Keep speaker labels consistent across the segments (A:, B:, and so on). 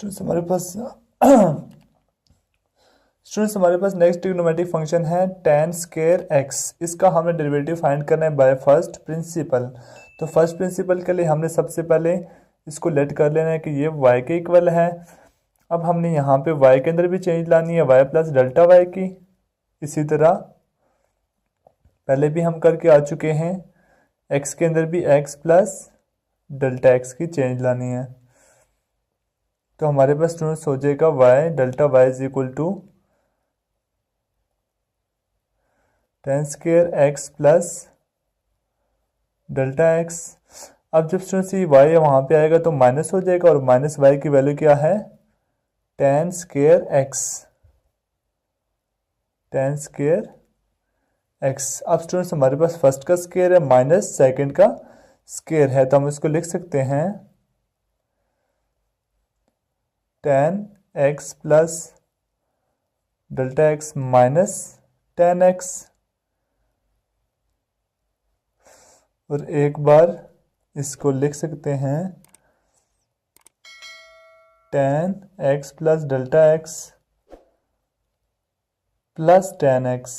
A: Students हमारे पास next trigonometric function है tan स्क्वायर x। इसका हमने डेरिवेटिव फाइंड करना है बाय फर्स्ट प्रिंसिपल। तो फर्स्ट प्रिंसिपल के लिए हमने सबसे पहले इसको लेट कर लेना है कि ये y के इक्वल है। अब हमने यहाँ पे y के अंदर भी चेंज लानी है, y प्लस डेल्टा y की। इसी तरह पहले भी हम करके आ चुके हैं, x के अंदर भी x प्लस डेल्टा x की चेंज लानी है। तो हमारे पास स्टूडेंट्स हो जाएगा y delta y is equal to tan square x plus delta x। अब जब स्टूडेंट्स ये y वहाँ पे आएगा तो माइनस हो जाएगा, और माइनस y की वैल्यू क्या है, tan square x। tan square x। अब स्टूडेंट्स हमारे पास फर्स्ट का स्क्वायर है माइनस सेकंड का स्क्वायर है, तो हम इसको लिख सकते हैं tan x plus delta x minus tan x। और एक बार इसको लिख सकते हैं tan x plus delta x plus tan x।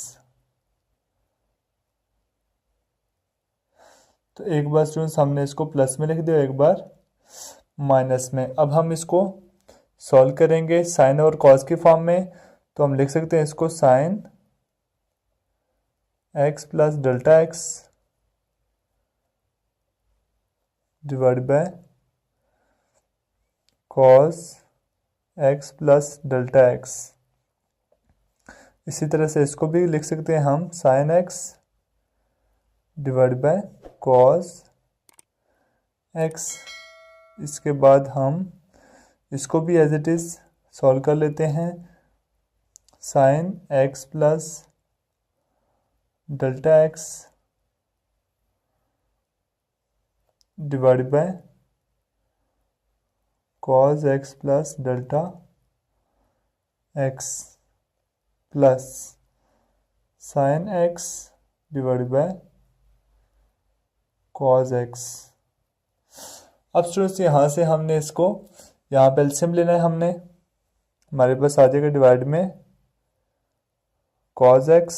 A: तो एक बार स्टूडेंट्स हमने इसको प्लस में लिख दिया, एक बार माइनस में। अब हम इसको सॉल्व करेंगे साइन और कॉस की फॉर्म में। तो हम लिख सकते हैं इसको sine x plus delta x divide by cos x plus delta x। इसी तरह से इसको भी लिख सकते हैं हम sine x divide by cos x। इसके बाद हम इसको भी एज इट इज़ सॉल्व कर लेते हैं, sine x plus delta x divide by cos x plus delta x plus sine x divide by cos x। अब स्टूडेंट्स यहाँ से हमने इसको यहाँ पे एलसीएम लेना है हमने। हमारे पास आ जाएगा डिवाइड में cos x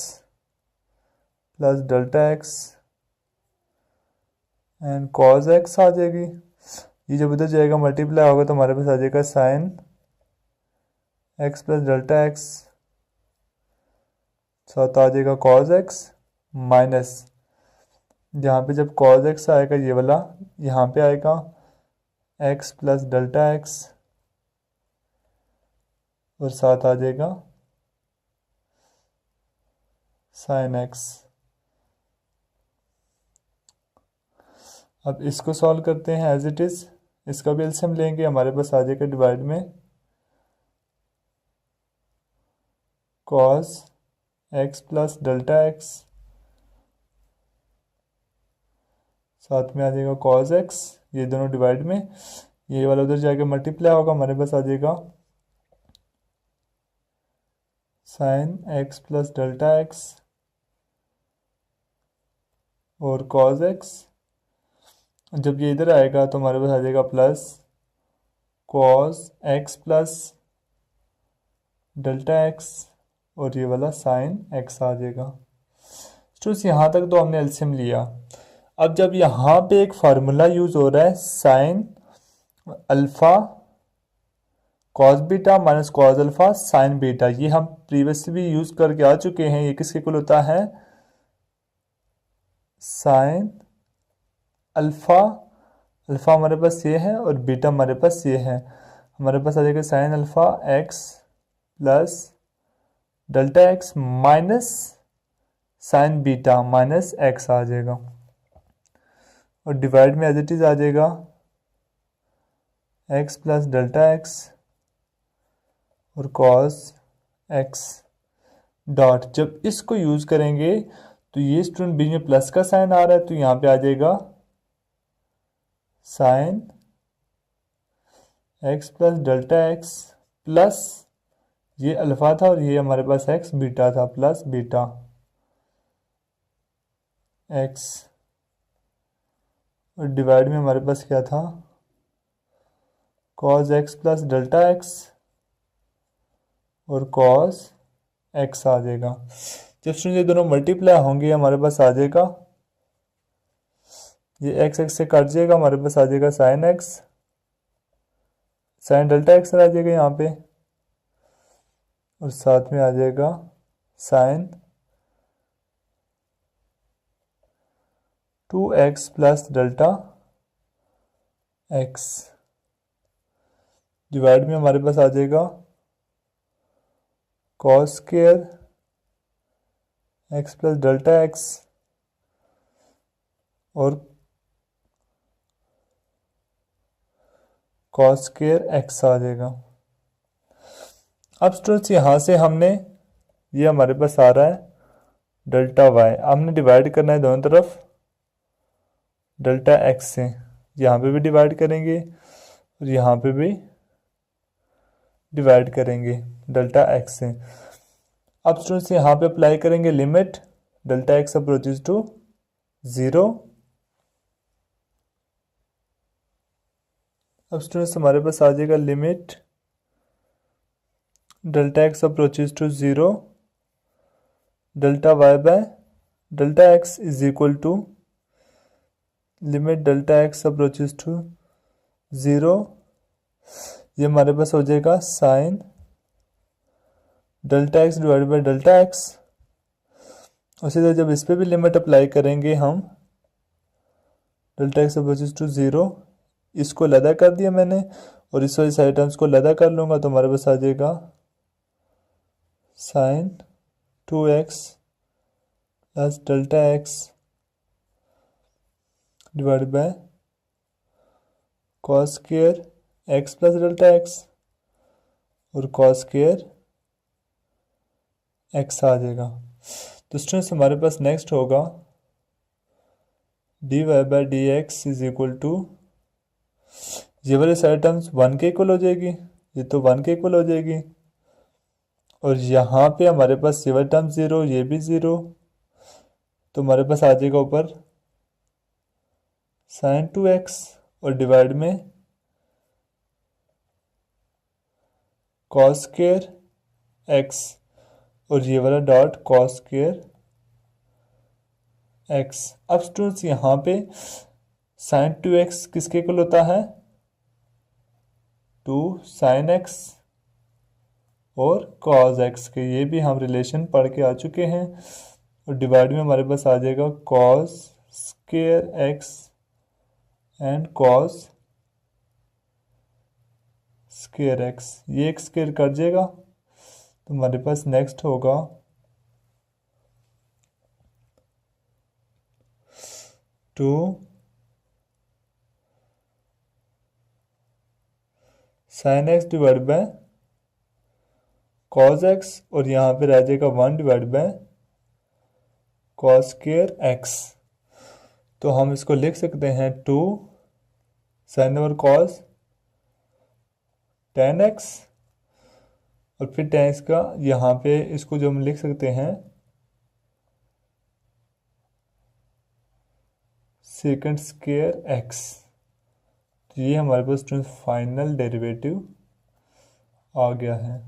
A: plus delta x and cos x आ जाएगी। ये जब उधर जाएगा मल्टीप्लाई होगा तो हमारे पास आ जाएगा sine x plus delta x, साथ आ जाएगा कॉस x माइनस, जहाँ पे जब कॉस x आएगा ये वाला यहाँ पे आएगा x प्लस डेल्टा x, और साथ आ जाएगा साइन x। अब इसको सॉल्व करते हैं एज इट इज़। इसका भी एलसीएम लेंगे, हमारे पास आ जाएगा डिवाइड में cos x plus delta x, साथ में आ जाएगा कॉस x, ये दोनों डिवाइड में, ये वाला उधर जाके मल्टीप्लाई होगा, हमारे पास आ जाएगा sine x plus delta x और कॉस x। जब ये इधर आएगा तो हमारे पास आ जाएगा plus cos x plus delta x, और ये वाला साइन x आ जाएगा। स्टूडेंट्स यहाँ तक तो हमने एलसीएम लिया। अब जब यहाँ पे एक फार्मूला यूज़ हो रहा है sine alpha cos beta minus cos alpha sine beta, ये हम प्रीवियसली भी यूज़ करके आ चुके हैं। ये किसके इक्वल होता है, साइन अल्फ़ा, अल्फ़ा हमारे पास ये है और बीटा हमारे पास ये है। हमारे पास आ जाएगा sine alpha x plus delta x minus sign beta minus x आ जाएगा, और डिवाइड में एज इट इज़ आ जाएगा x प्लस डेल्टा x और कॉस x डॉट। जब इसको यूज़ करेंगे तो ये स्टूडेंट बीच में प्लस का साइन आ रहा है, तो यहाँ पे आ जाएगा sine x plus delta x plus ये अल्फ़ा था और ये हमारे पास x बीटा था, प्लस बीटा x, और डिवाइड में हमारे पास क्या था, cos x plus delta x और कॉस एक्स आ जाएगा। जब स्टूडेंट ये दोनों मल्टीप्लाई होंगे हमारे पास आ जाएगा, ये एक्स एक्स से कट जाएगा, हमारे पास आ जाएगा sine x, sine delta x आ जाएगा यहाँ पे, और साथ में आ जाएगा sine 2x plus delta x. Divide में हमारे पास आ जाएगा cos square x plus delta x और कॉस स्क्वायर एक्स आ जाएगा। अब स्टूडेंट्स यहाँ से हमने, ये हमारे पास आ रहा है डेल्टा वाई, हमने डिवाइड करना है दोनों तरफ डेल्टा एक्स से, यहाँ पे भी डिवाइड करेंगे और यहाँ पे भी डिवाइड करेंगे डेल्टा एक्स से। अब स्टूडेंट्स यहाँ पे अप्लाई करेंगे limit delta x approaches to 0। अब स्टूडेंट्स हमारे पास आ जाएगा limit delta x approaches to 0, delta y by delta x is equal to limit delta x approaches to 0, ये हमारे पास हो जाएगा sine delta x divide by delta x. उसी तरह जब इस पर भी लिमिट अप्लाई करेंगे हम डेल्टा एक्स अप्रोचेज टू 0, इसको लदा कर दिया मैंने और इस वाली साइड टर्म्स को लदा कर लूँगा तो हमारे पास आ जाएगा sine 2x plus delta x divide by cos square x plus delta x और कॉस स्क्वायर एक्स आ जाएगा। तो स्टूडेंट्स हमारे पास नेक्स्ट होगा d y by d x is equal to, ये वाले साइड टर्म्स 1 के इक्वल हो जाएगी, ये तो 1 के इक्वल हो जाएगी, और यहाँ पे हमारे पास ये वाला टर्म 0, ये भी 0, तो हमारे पास आ जाएगा ऊपर साइन 2x और डिवाइड में कॉस स्क्वायर एक्स और ये वाला डॉट कॉस स्क्वायर एक्स। अब स्टूडेंट्स यहाँ पे साइन 2x किसके इक्वल होता है, 2 साइन एक्स और कॉस एक्स के, ये भी हम रिलेशन पढ़ के आ चुके हैं, और डिवाइड में हमारे पास आ जाएगा cos square x and cos square x, ये एक स्क्वायर कट जाएगा, तो हमारे पास नेक्स्ट होगा 2 sine x divide by cos x और यहाँ पे रह जाएगा 1 divide by cos square x. तो हम इसको लिख सकते हैं 2 sine over cos tan x और फिर tan x का यहाँ पे इसको जो हम लिख सकते हैं सेकंड स्क्वायर x। तो ये हमारे पास फाइनल डेरिवेटिव आ गया है।